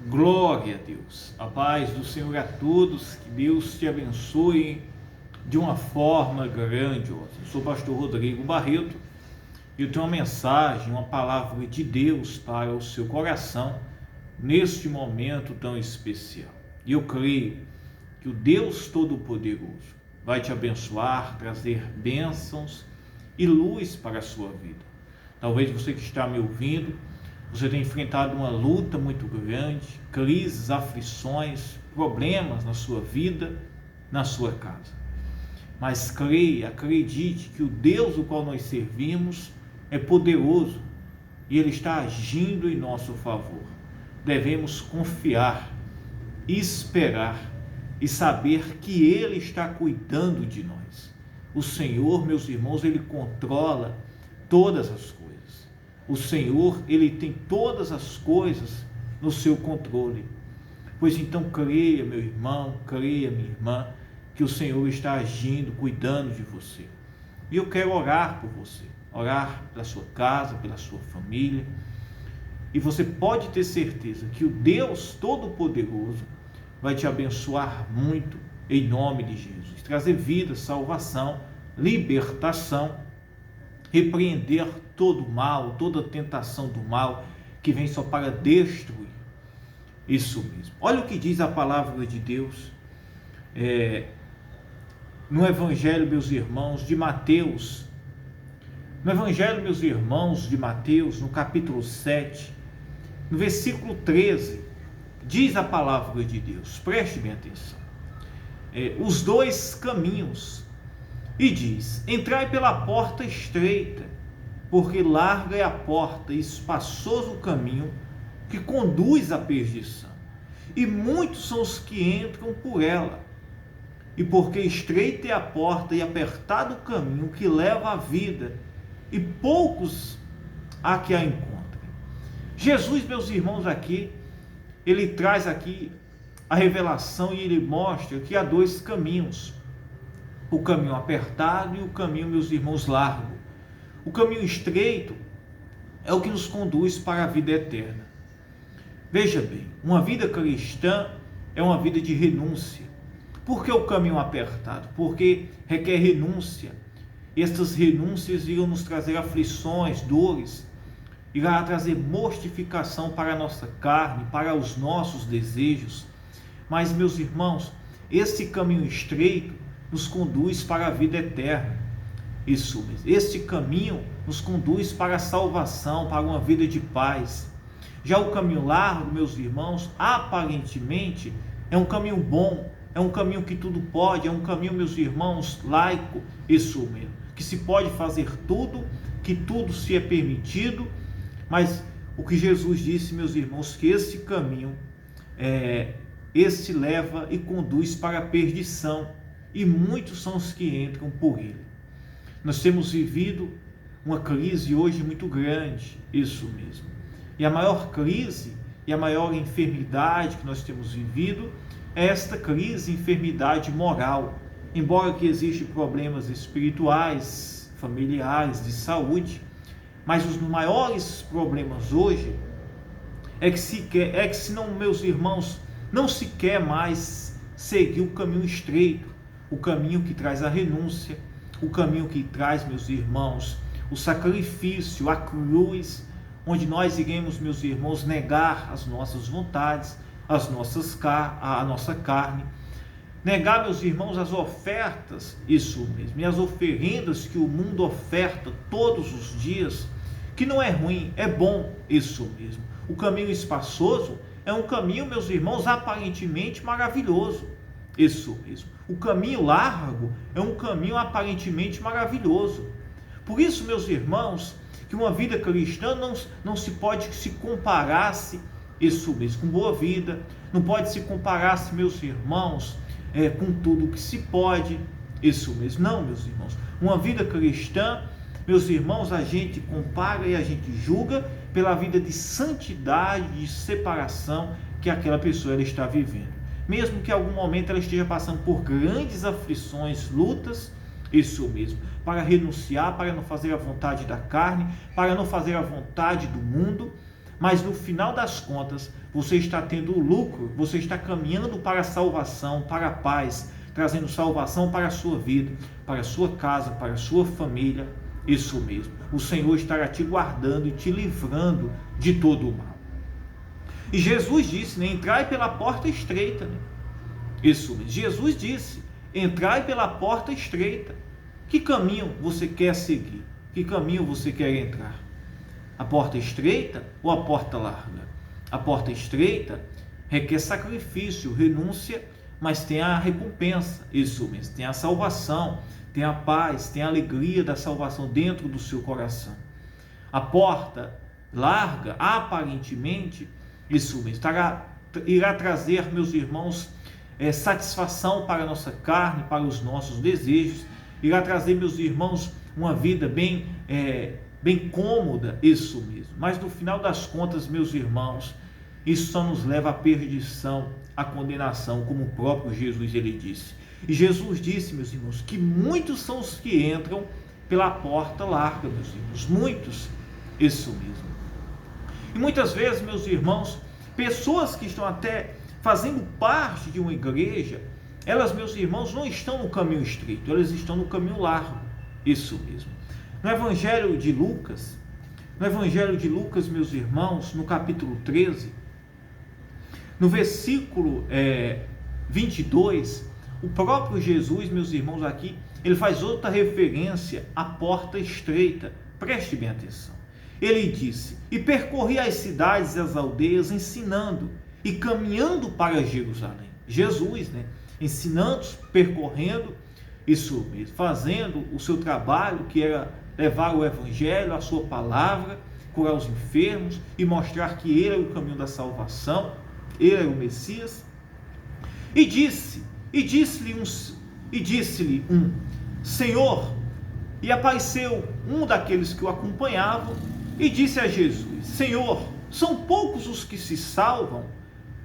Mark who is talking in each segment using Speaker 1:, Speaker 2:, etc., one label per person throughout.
Speaker 1: Glória a Deus. A paz do Senhor a todos. Que Deus te abençoe de uma forma grandiosa. Eu sou o pastor Rodrigo Barreto e eu tenho uma mensagem, uma palavra de Deus para o seu coração neste momento tão especial. E eu creio que o Deus Todo-Poderoso vai te abençoar, trazer bênçãos e luz para a sua vida. Talvez você que está me ouvindo, você tenha enfrentado uma luta muito grande, crises, aflições, problemas na sua vida, na sua casa. Mas creia, acredite que o Deus o qual nós servimos é poderoso e Ele está agindo em nosso favor. Devemos confiar, esperar e saber que Ele está cuidando de nós. O Senhor, meus irmãos, Ele controla todas as coisas. O Senhor, Ele tem todas as coisas no seu controle. Pois então creia, meu irmão, creia, minha irmã, que o Senhor está agindo, cuidando de você. E eu quero orar por você, orar pela sua casa, pela sua família. E você pode ter certeza que o Deus Todo-Poderoso vai te abençoar muito em nome de Jesus. Trazer vida, salvação, libertação, repreender todo o mal, toda a tentação do mal que vem só para destruir. Isso mesmo. Olha o que diz a palavra de Deus no Evangelho, meus irmãos, de Mateus. No Evangelho, meus irmãos, de Mateus, no capítulo 7, no versículo 13, diz a palavra de Deus, preste bem atenção, os dois caminhos, e diz: entrai pela porta estreita, porque larga é a porta e espaçoso o caminho que conduz à perdição, e muitos são os que entram por ela. E porque estreita é a porta e apertado o caminho que leva à vida, e poucos há que a encontrem. Jesus, meus irmãos, aqui, ele traz aqui a revelação e ele mostra que há dois caminhos. O caminho apertado e o caminho, meus irmãos, largo. O caminho estreito é o que nos conduz para a vida eterna. Veja bem, uma vida cristã é uma vida de renúncia. Por que o caminho apertado? Porque requer renúncia. E essas renúncias irão nos trazer aflições, dores, irá trazer mortificação para a nossa carne, para os nossos desejos. Mas, meus irmãos, esse caminho estreito nos conduz para a vida eterna. Isso mesmo. Este caminho nos conduz para a salvação, para uma vida de paz. Já o caminho largo, meus irmãos, aparentemente é um caminho bom, é um caminho que tudo pode, é um caminho, meus irmãos, laico, isso mesmo, que se pode fazer tudo, que tudo se é permitido, mas o que Jesus disse, meus irmãos, que esse caminho, esse leva e conduz para a perdição, e muitos são os que entram por ele. Nós temos vivido uma crise hoje muito grande, isso mesmo. E a maior crise e a maior enfermidade que nós temos vivido é esta crise, enfermidade moral. Embora que existam problemas espirituais, familiares, de saúde, mas os maiores problemas hoje é que se não, meus irmãos, não se quer mais seguir o caminho estreito, o caminho que traz a renúncia, o caminho que traz, meus irmãos, o sacrifício, a cruz, onde nós iremos, meus irmãos, negar as nossas vontades, a nossa carne, negar, meus irmãos, as ofertas, isso mesmo, e as oferendas que o mundo oferta todos os dias, que não é ruim, é bom, isso mesmo. O caminho espaçoso é um caminho, meus irmãos, aparentemente maravilhoso, isso mesmo. O caminho largo é um caminho aparentemente maravilhoso. Por isso, meus irmãos, que uma vida cristã não se pode se comparar-se, isso mesmo, com boa vida, não pode se comparar-se, meus irmãos, com tudo que se pode, isso mesmo, não, meus irmãos. Uma vida cristã, meus irmãos, a gente compara e a gente julga pela vida de santidade, de separação que aquela pessoa ela está vivendo. Mesmo que em algum momento ela esteja passando por grandes aflições, lutas, isso mesmo, para renunciar, para não fazer a vontade da carne, para não fazer a vontade do mundo, mas no final das contas, você está tendo lucro, você está caminhando para a salvação, para a paz, trazendo salvação para a sua vida, para a sua casa, para a sua família. Isso mesmo, o Senhor estará te guardando e te livrando de todo o mal. E Jesus disse, né, entrai pela porta estreita, né? Isso mesmo, Jesus disse, entrai pela porta estreita. Que caminho você quer seguir? Que caminho você quer entrar? A porta estreita ou a porta larga? A porta estreita requer sacrifício, renúncia, mas tem a recompensa, isso mesmo, tem a salvação, tem a paz, tem a alegria da salvação dentro do seu coração. A porta larga, aparentemente, isso mesmo, irá trazer, meus irmãos, satisfação para a nossa carne, para os nossos desejos, irá trazer, meus irmãos, uma vida bem cômoda, isso mesmo. Mas no final das contas, meus irmãos, isso só nos leva à perdição, à condenação, como o próprio Jesus ele disse. E Jesus disse, meus irmãos, que muitos são os que entram pela porta larga, meus irmãos, muitos, isso mesmo. E muitas vezes, meus irmãos, pessoas que estão até fazendo parte de uma igreja, elas, meus irmãos, não estão no caminho estreito, elas estão no caminho largo, isso mesmo. No Evangelho de Lucas, meus irmãos, no capítulo 13, no versículo 22, o próprio Jesus, meus irmãos, aqui, ele faz outra referência à porta estreita. Preste bem atenção. Ele disse, e percorri as cidades e as aldeias, ensinando e caminhando para Jerusalém. Jesus, né? Ensinando, percorrendo, isso mesmo, fazendo o seu trabalho, que era levar o Evangelho, a sua palavra, curar os enfermos e mostrar que ele é o caminho da salvação, ele é o Messias. E disse-lhe um, Senhor, e apareceu um daqueles que o acompanhavam e disse a Jesus, Senhor, são poucos os que se salvam?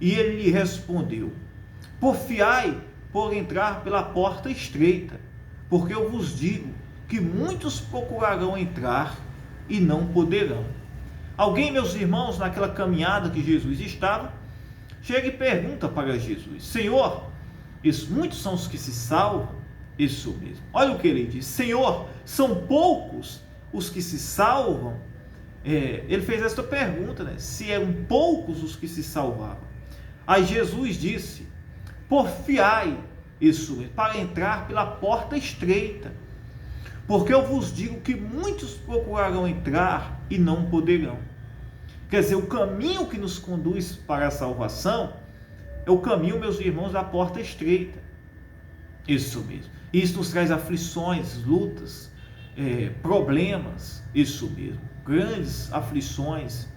Speaker 1: E ele lhe respondeu, porfiai por entrar pela porta estreita, porque eu vos digo que muitos procurarão entrar e não poderão. Alguém, meus irmãos, naquela caminhada que Jesus estava, chega e pergunta para Jesus, Senhor, muitos são os que se salvam? Isso mesmo. Olha o que ele diz, Senhor, são poucos os que se salvam? Ele fez esta pergunta, né? Se eram poucos os que se salvavam. Aí Jesus disse, porfiai, isso mesmo, para entrar pela porta estreita, porque eu vos digo que muitos procurarão entrar e não poderão. Quer dizer, o caminho que nos conduz para a salvação é o caminho, meus irmãos, da porta estreita. Isso mesmo. Isso nos traz aflições, lutas, problemas, isso mesmo. Grandes aflições,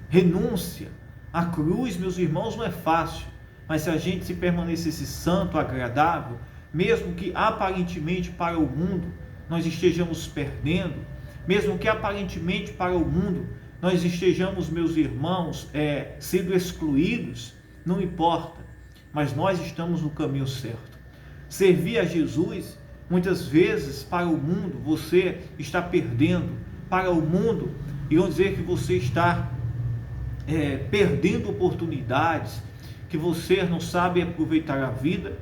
Speaker 1: renúncia. A cruz, meus irmãos, não é fácil, mas se a gente se permanecesse santo, agradável, mesmo que aparentemente para o mundo nós estejamos perdendo, mesmo que aparentemente para o mundo nós estejamos, meus irmãos, sendo excluídos, não importa, mas nós estamos no caminho certo. Servir a Jesus, muitas vezes para o mundo você está perdendo, para o mundo, e vão dizer que você está perdendo oportunidades, que você não sabe aproveitar a vida,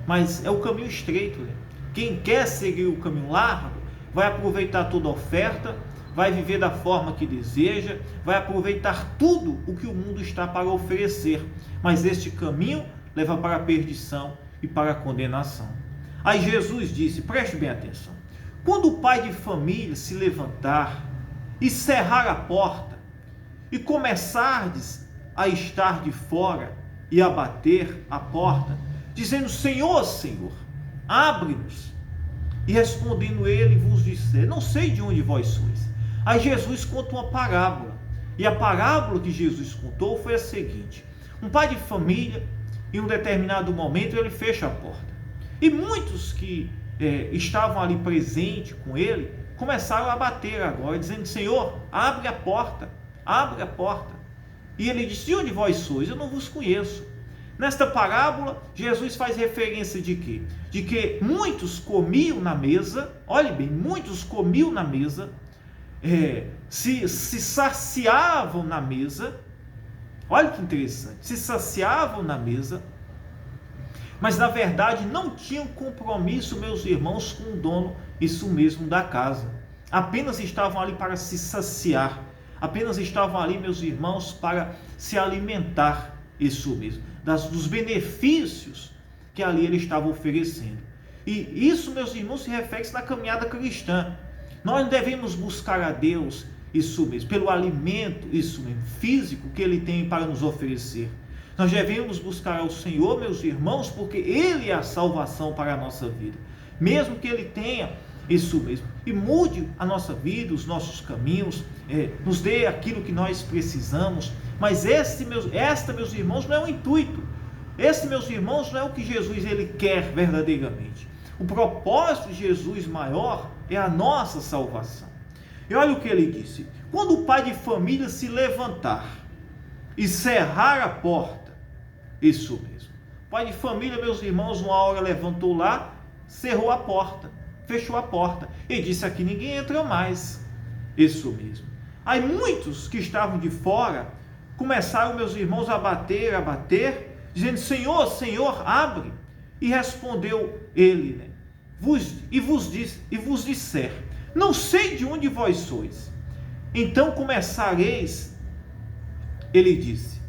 Speaker 1: mas é o caminho estreito, né? Quem quer seguir o caminho largo, vai aproveitar toda a oferta, vai viver da forma que deseja, vai aproveitar tudo o que o mundo está para oferecer, mas este caminho leva para a perdição e para a condenação. Aí Jesus disse, preste bem atenção, quando o pai de família se levantar e cerrar a porta, e começardes a estar de fora e a bater a porta, dizendo, Senhor, Senhor, abre-nos. E respondendo ele, vos disser, não sei de onde vós sois. Aí Jesus conta uma parábola, e a parábola que Jesus contou foi a seguinte, um pai de família, em um determinado momento, ele fecha a porta, e muitos que estavam ali presentes com ele, começaram a bater agora, dizendo, Senhor, abre a porta, abre a porta. E ele disse, de onde vós sois? Eu não vos conheço. Nesta parábola, Jesus faz referência de quê? De que muitos comiam na mesa, olhe bem, muitos comiam na mesa, se saciavam na mesa. Olha que interessante, se saciavam na mesa, mas na verdade não tinham compromisso, meus irmãos, com o dono, isso mesmo, da casa. Apenas estavam ali para se saciar, apenas estavam ali, meus irmãos, para se alimentar, isso mesmo, dos benefícios que ali ele estava oferecendo. E isso, meus irmãos, se reflete na caminhada cristã. Nós devemos buscar a Deus, isso mesmo, pelo alimento, isso mesmo, físico que Ele tem para nos oferecer. Nós devemos buscar ao Senhor, meus irmãos, porque Ele é a salvação para a nossa vida. Mesmo que Ele tenha isso mesmo, e mude a nossa vida, os nossos caminhos, nos dê aquilo que nós precisamos. Mas meus irmãos, não é o intuito. Esse, meus irmãos, não é o que Jesus ele quer verdadeiramente. O propósito de Jesus maior é a nossa salvação. E olha o que ele disse: quando o pai de família se levantar e cerrar a porta, isso mesmo, o pai de família, meus irmãos, uma hora levantou lá, cerrou a porta, fechou a porta e disse: aqui ninguém entra mais, isso mesmo. Aí muitos que estavam de fora começaram, meus irmãos, a bater, dizendo: Senhor, Senhor, abre. E respondeu ele, né? vos disser: não sei de onde vós sois. Então começareis, ele disse,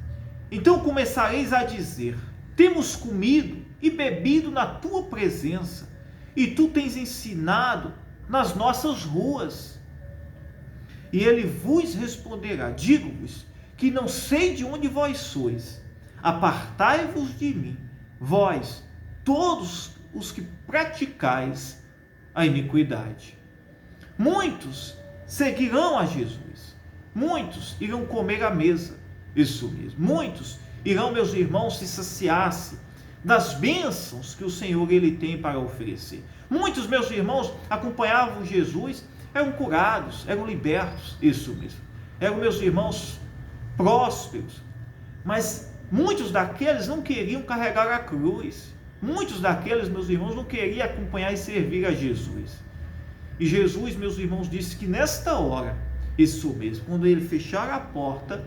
Speaker 1: então começareis a dizer: temos comido e bebido na tua presença, e tu tens ensinado nas nossas ruas. E ele vos responderá: digo-vos que não sei de onde vós sois. Apartai-vos de mim, vós, todos os que praticais a iniquidade. Muitos seguirão a Jesus, muitos irão comer à mesa, isso mesmo, muitos irão, meus irmãos, se saciar-se das bênçãos que o Senhor ele tem para oferecer. Muitos, meus irmãos, acompanhavam Jesus, eram curados, eram libertos, isso mesmo, eram, meus irmãos, prósperos, mas muitos daqueles não queriam carregar a cruz. Muitos daqueles, meus irmãos, não queriam acompanhar e servir a Jesus. E Jesus, meus irmãos, disse que nesta hora, isso mesmo, quando ele fechar a porta,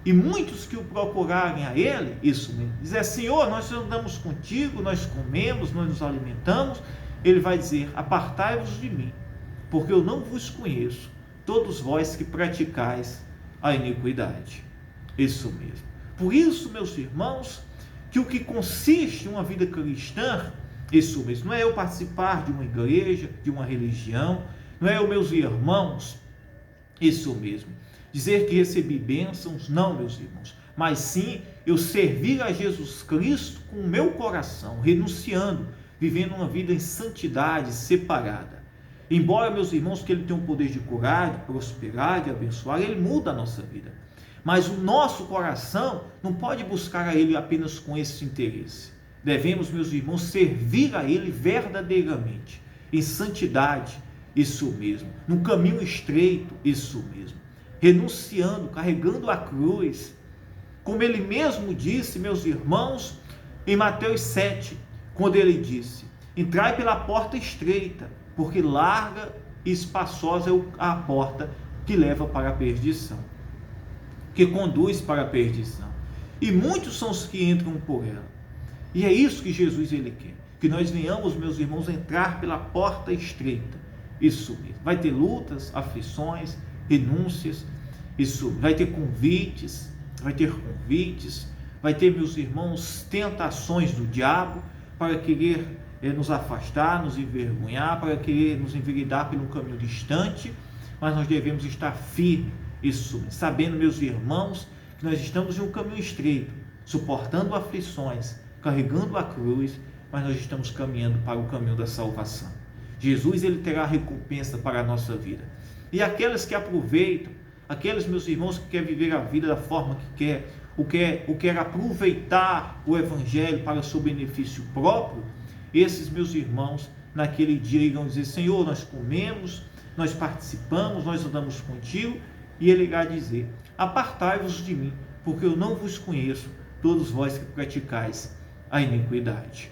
Speaker 1: e muitos que o procurarem a ele, isso mesmo, dizer: Senhor, nós andamos contigo, nós comemos, nós nos alimentamos, ele vai dizer: apartai-vos de mim, porque eu não vos conheço, todos vós que praticais a iniquidade. Isso mesmo. Por isso, meus irmãos, que o que consiste em uma vida cristã, isso mesmo, não é eu participar de uma igreja, de uma religião, não é eu, meus irmãos, isso mesmo, dizer que recebi bênçãos, não, meus irmãos, mas sim eu servir a Jesus Cristo com o meu coração, renunciando, vivendo uma vida em santidade, separada. Embora, meus irmãos, que ele tenha o poder de curar, de prosperar, de abençoar, ele muda a nossa vida. Mas o nosso coração não pode buscar a ele apenas com esse interesse. Devemos, meus irmãos, servir a ele verdadeiramente, em santidade, isso mesmo, no caminho estreito, isso mesmo, renunciando, carregando a cruz, como ele mesmo disse, meus irmãos, em Mateus 7, quando ele disse: entrai pela porta estreita, porque larga e espaçosa é a porta que leva para a perdição, que conduz para a perdição, e muitos são os que entram por ela. E é isso que Jesus ele quer, que nós venhamos, meus irmãos, entrar pela porta estreita. Isso mesmo. Vai ter lutas, aflições, renúncias, isso, vai ter convites, vai ter, meus irmãos, tentações do diabo para querer nos afastar, nos envergonhar, para querer nos enveredar pelo caminho distante, mas nós devemos estar firmes, isso, sabendo, meus irmãos, que nós estamos em um caminho estreito, suportando aflições, carregando a cruz, mas nós estamos caminhando para o caminho da salvação. Jesus ele terá recompensa para a nossa vida. E aqueles que aproveitam, aqueles, meus irmãos, que querem viver a vida da forma que quer aproveitar o Evangelho para o seu benefício próprio, esses, meus irmãos, naquele dia irão dizer: Senhor, nós comemos, nós participamos, nós andamos contigo, e ele irá dizer: apartai-vos de mim, porque eu não vos conheço, todos vós que praticais a iniquidade.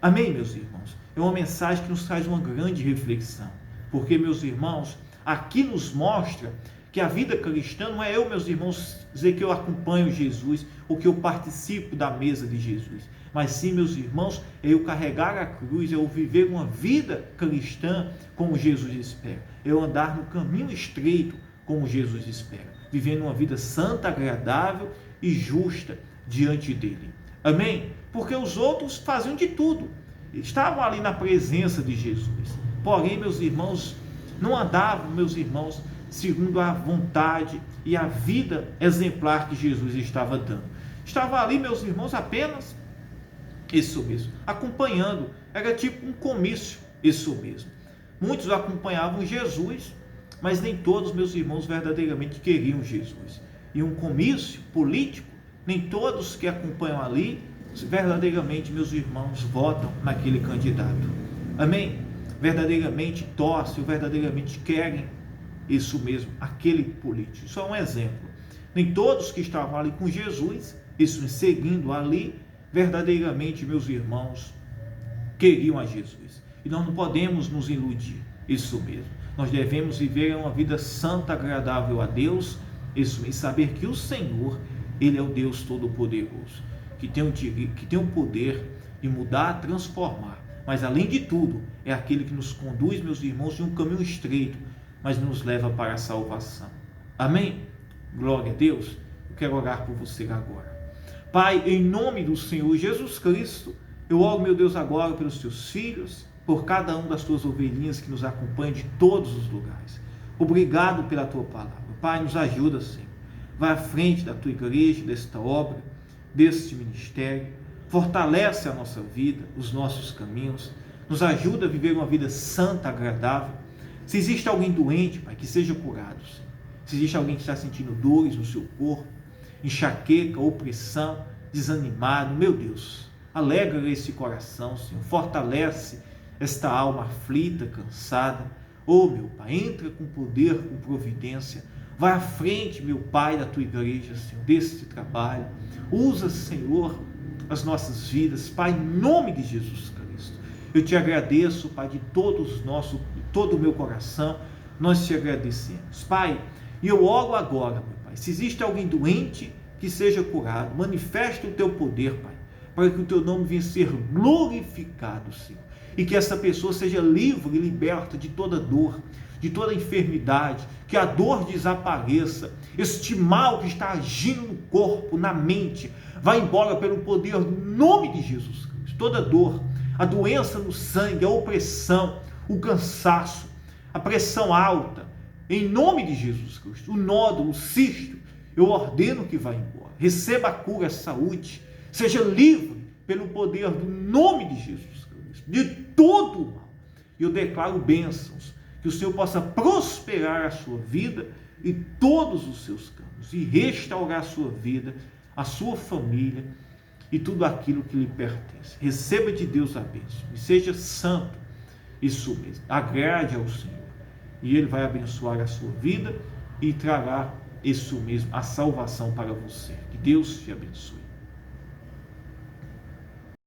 Speaker 1: Amém, meus irmãos? É uma mensagem que nos traz uma grande reflexão, porque, meus irmãos, Aqui nos mostra que a vida cristã não é eu, meus irmãos, dizer que eu acompanho Jesus ou que eu participo da mesa de Jesus, mas sim, meus irmãos, é eu carregar a cruz, é eu viver uma vida cristã como Jesus espera, é eu andar no caminho estreito como Jesus espera, vivendo uma vida santa, agradável e justa diante dele. Amém? Porque os outros faziam de tudo, estavam ali na presença de Jesus, porém, meus irmãos, não andavam, meus irmãos, segundo a vontade e a vida exemplar que Jesus estava dando. Estava ali, meus irmãos, apenas isso mesmo, acompanhando, era tipo um comício, isso mesmo. Muitos acompanhavam Jesus, mas nem todos, meus irmãos, verdadeiramente queriam Jesus. E um comício político, nem todos que acompanham ali, verdadeiramente, meus irmãos, votam naquele candidato. Amém? Verdadeiramente torcem, verdadeiramente querem isso mesmo, aquele político. Isso é um exemplo. Nem todos que estavam ali com Jesus, isso seguindo ali, verdadeiramente, meus irmãos, queriam a Jesus. E nós não podemos nos iludir, isso mesmo. Nós devemos viver uma vida santa, agradável a Deus, isso mesmo, e saber que o Senhor, Ele é o Deus Todo-Poderoso, que tem o poder de mudar, transformar. Mas, além de tudo, é aquele que nos conduz, meus irmãos, de um caminho estreito, mas nos leva para a salvação. Amém? Glória a Deus. Eu quero orar por você agora. Pai, em nome do Senhor Jesus Cristo, eu oro, meu Deus, agora pelos teus filhos, por cada um das tuas ovelhinhas que nos acompanham de todos os lugares. Obrigado pela tua palavra. Pai, nos ajuda, Senhor. Vai à frente da tua igreja, desta obra, deste ministério. Fortalece a nossa vida, os nossos caminhos. Nos ajuda a viver uma vida santa, agradável. Se existe alguém doente, Pai, que seja curado, Senhor. Se existe alguém que está sentindo dores no seu corpo, enxaqueca, opressão, desanimado, meu Deus, alegra esse coração, Senhor. Fortalece esta alma aflita, cansada. Oh, meu Pai, entra com poder, com providência. Vai à frente, meu Pai, da tua igreja, Senhor, desse trabalho. Usa, Senhor, as nossas vidas, Pai, em nome de Jesus Cristo. Eu te agradeço, Pai, de todo o meu coração, nós te agradecemos. Pai, e eu oro agora, meu Pai, se existe alguém doente, que seja curado, manifesta o teu poder, Pai, para que o teu nome venha ser glorificado, Senhor, e que essa pessoa seja livre e liberta de toda dor, de toda enfermidade, que a dor desapareça, este mal que está agindo no corpo, na mente, vá embora pelo poder do nome de Jesus Cristo. Toda dor, a doença no sangue, a opressão, o cansaço, a pressão alta, em nome de Jesus Cristo, o nódulo, o cisto, eu ordeno que vá embora. Receba a cura, a saúde, seja livre pelo poder do nome de Jesus Cristo, de todo o mal. E eu declaro bênçãos, que o Senhor possa prosperar a sua vida e todos os seus campos, e restaurar a sua vida, a sua família e tudo aquilo que lhe pertence. Receba de Deus a bênção e seja santo, isso mesmo, agrade ao Senhor, e Ele vai abençoar a sua vida e trará isso mesmo, a salvação para você. Que Deus te abençoe.